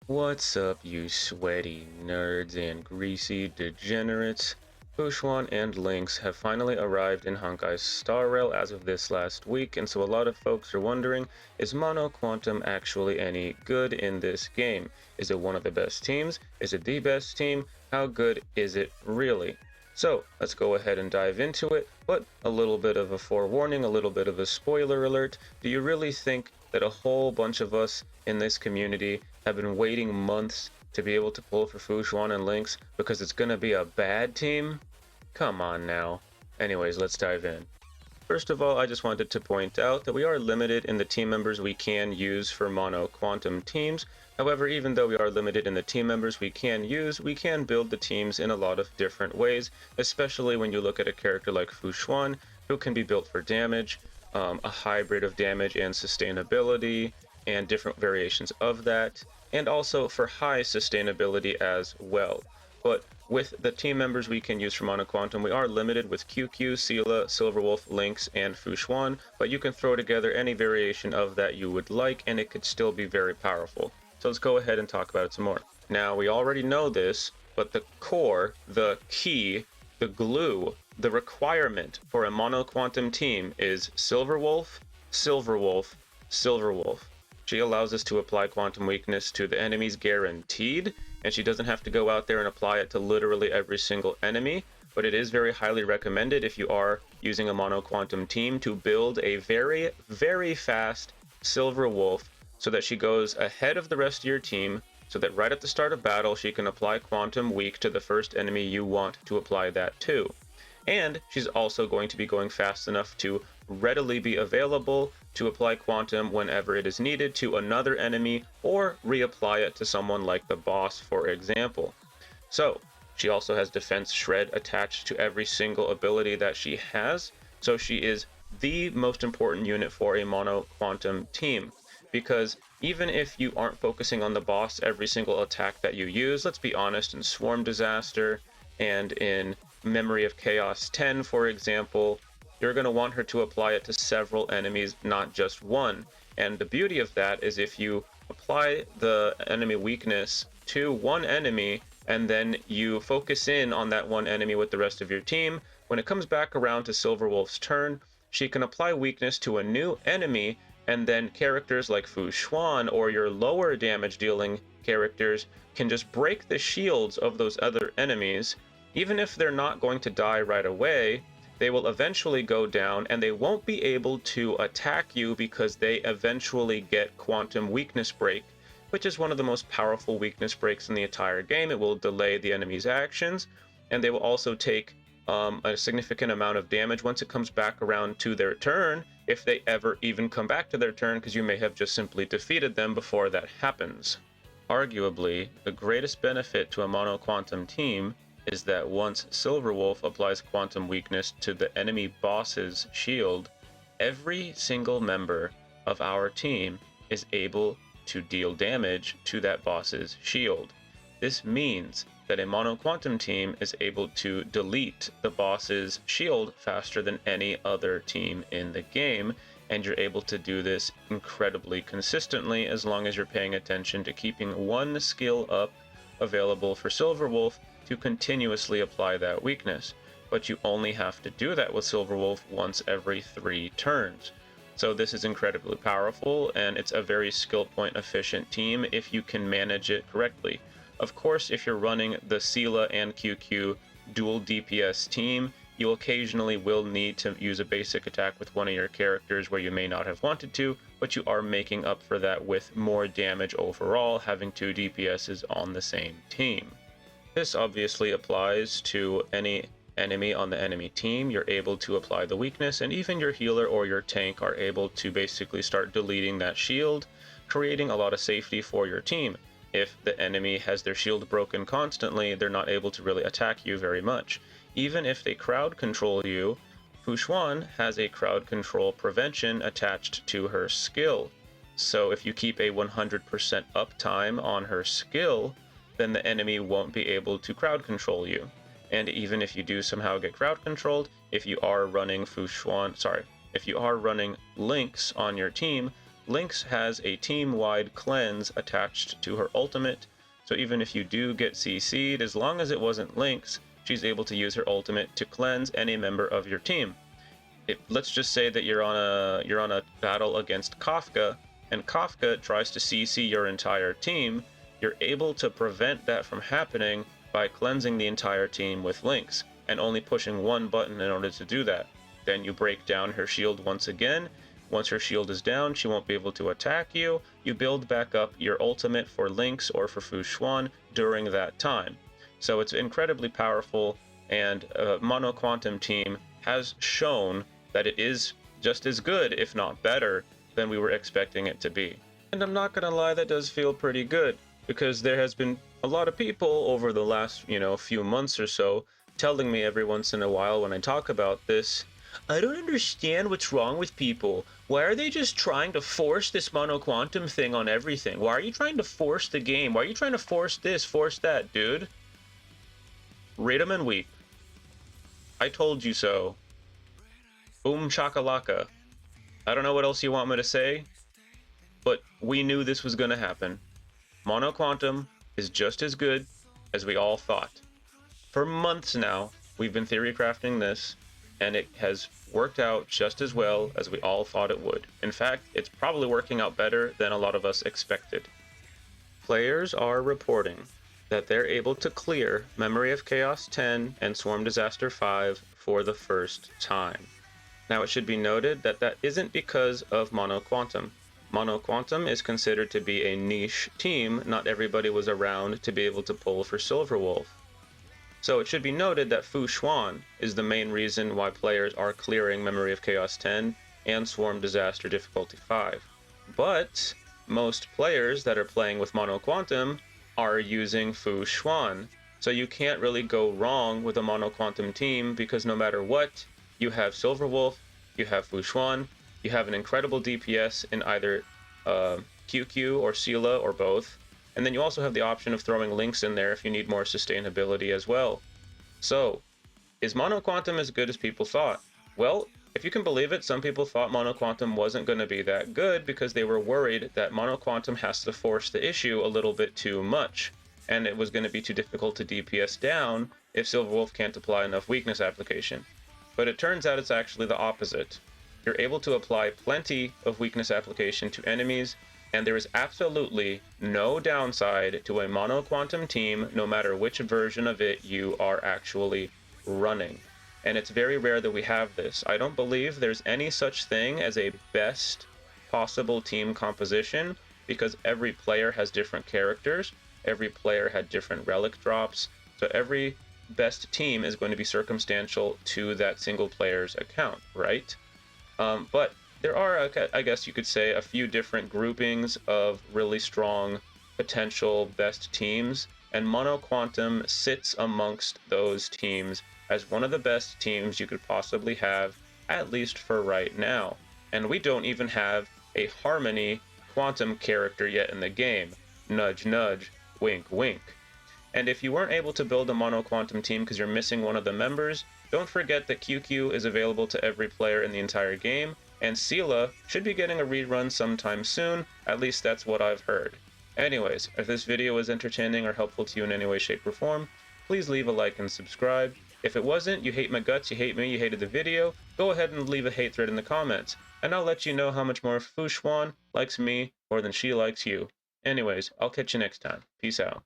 What's up, you sweaty nerds and greasy degenerates? Fushuan and Lynx have finally arrived in Honkai's star rail as of this last week, and so a lot of folks are wondering, is Mono Quantum actually any good in this game? Is it one of the best teams? Is it the best team? How good is it really? So let's go ahead and dive into it, but a little bit of a forewarning, a little bit of a spoiler alert. Do you really think that a whole bunch of us in this community have been waiting months to be able to pull for Fushuan and Lynx because it's going to be a bad team? Come on now. Anyways, let's dive in. First of all, I just wanted to point out that we are limited in the team members we can use for mono quantum teams. However, even though we are limited in the team members we can use, we can build the teams in a lot of different ways, especially when you look at a character like Fushuan, who can be built for damage, a hybrid of damage and sustainability, and different variations of that, and also for high sustainability as well. But with the team members we can use for Mono Quantum, we are limited with QQ, Sela, Silverwolf, Lynx, and Fushuan, but you can throw together any variation of that you would like, and it could still be very powerful. So let's go ahead and talk about it some more. Now, we already know this, but the core, the key, the glue, the requirement for a Mono Quantum team is Silverwolf, Silverwolf, Silverwolf. She allows us to apply quantum weakness to the enemies guaranteed, and she doesn't have to go out there and apply it to literally every single enemy, but it is very highly recommended if you are using a mono quantum team to build a very, very fast Silver Wolf so that she goes ahead of the rest of your team, so that right at the start of battle she can apply quantum weak to the first enemy you want to apply that to. And she's also going to be going fast enough to readily be available to apply quantum whenever it is needed to another enemy or reapply it to someone like the boss, for example. So she also has defense shred attached to every single ability that she has, so she is the most important unit for a mono quantum team, because even if you aren't focusing on the boss every single attack that you use, let's be honest, in Swarm Disaster and in Memory of Chaos 10, for example, you're going to want her to apply it to several enemies, not just one. And the beauty of that is if you apply the enemy weakness to one enemy and then you focus in on that one enemy with the rest of your team, when it comes back around to Silverwolf's turn, she can apply weakness to a new enemy, and then characters like Fushuan or your lower damage dealing characters can just break the shields of those other enemies. Even if they're not going to die right away, they will eventually go down and they won't be able to attack you because they eventually get quantum weakness break, which is one of the most powerful weakness breaks in the entire game. It will delay the enemy's actions, and they will also take a significant amount of damage once it comes back around to their turn, if they ever even come back to their turn, because you may have just simply defeated them before that happens. Arguably, the greatest benefit to a mono quantum team is that once Silverwolf applies quantum weakness to the enemy boss's shield, every single member of our team is able to deal damage to that boss's shield. This means that a mono quantum team is able to delete the boss's shield faster than any other team in the game, and you're able to do this incredibly consistently as long as you're paying attention to keeping one skill up available for Silverwolf to continuously apply that weakness. But you only have to do that with Silverwolf once every 3 turns. So this is incredibly powerful, and it's a very skill point efficient team if you can manage it correctly. Of course, if you're running the Sela and QQ dual DPS team, you occasionally will need to use a basic attack with one of your characters where you may not have wanted to, but you are making up for that with more damage overall, having 2 DPSs on the same team. This obviously applies to any enemy on the enemy team. You're able to apply the weakness, and even your healer or your tank are able to basically start deleting that shield, creating a lot of safety for your team. If the enemy has their shield broken constantly, they're not able to really attack you very much. Even if they crowd control you, Fushuan has a crowd control prevention attached to her skill. So if you keep a 100% uptime on her skill, then the enemy won't be able to crowd control you. And even if you do somehow get crowd controlled, if you are running Lynx on your team, Lynx has a team-wide cleanse attached to her ultimate, so even if you do get CC'd, as long as it wasn't Lynx, she's able to use her ultimate to cleanse any member of your team. Let's just say that you're on a battle against Kafka, and Kafka tries to CC your entire team. You're able to prevent that from happening by cleansing the entire team with Lynx, and only pushing one button in order to do that. Then you break down her shield once again. Once her shield is down, she won't be able to attack you. You build back up your ultimate for Lynx or for Fu Xuan during that time. So it's incredibly powerful, and Mono Quantum team has shown that it is just as good, if not better, than we were expecting it to be. And I'm not gonna lie, that does feel pretty good, because there has been a lot of people over the last, few months or so telling me every once in a while when I talk about this, I don't understand what's wrong with people. Why are they just trying to force this Mono Quantum thing on everything? Why are you trying to force the game? Why are you trying to force this, force that, dude? Rate 'em and weep. I told you so. Boom shakalaka. I don't know what else you want me to say, but we knew this was gonna happen. Mono Quantum is just as good as we all thought. For months now, we've been theory crafting this, and it has worked out just as well as we all thought it would. In fact, it's probably working out better than a lot of us expected. Players are reporting that they're able to clear Memory of Chaos 10 and Swarm Disaster 5 for the first time. Now, it should be noted that that isn't because of Mono Quantum. Mono Quantum is considered to be a niche team. Not everybody was around to be able to pull for Silverwolf. So it should be noted that Fu Xuan is the main reason why players are clearing Memory of Chaos 10 and Swarm Disaster Difficulty 5. But most players that are playing with Mono Quantum are using Fu Xuan. So you can't really go wrong with a Mono Quantum team, because no matter what, you have Silverwolf, you have Fu Xuan, you have an incredible DPS in either QQ or Sela or both. And then you also have the option of throwing Lynx in there if you need more sustainability as well. So, is Mono Quantum as good as people thought? Well, if you can believe it, some people thought Mono Quantum wasn't going to be that good because they were worried that Mono Quantum has to force the issue a little bit too much, and it was going to be too difficult to DPS down if Silverwolf can't apply enough weakness application. But it turns out it's actually the opposite. You're able to apply plenty of weakness application to enemies, and there is absolutely no downside to a Mono Quantum team, no matter which version of it you are actually running. And it's very rare that we have this. I don't believe there's any such thing as a best possible team composition, because every player has different characters, every player had different relic drops, so every best team is going to be circumstantial to that single player's account, right? But there are, I guess you could say, a few different groupings of really strong potential best teams, and Mono Quantum sits amongst those teams as one of the best teams you could possibly have, at least for right now. And we don't even have a Harmony Quantum character yet in the game. Nudge, nudge, wink, wink. And if you weren't able to build a Mono Quantum team because you're missing one of the members, don't forget that QQ is available to every player in the entire game, and Sela should be getting a rerun sometime soon, at least that's what I've heard. Anyways, if this video was entertaining or helpful to you in any way, shape, or form, please leave a like and subscribe. If it wasn't, you hate my guts, you hate me, you hated the video, go ahead and leave a hate thread in the comments, and I'll let you know how much more Fu Xuan likes me more than she likes you. Anyways, I'll catch you next time. Peace out.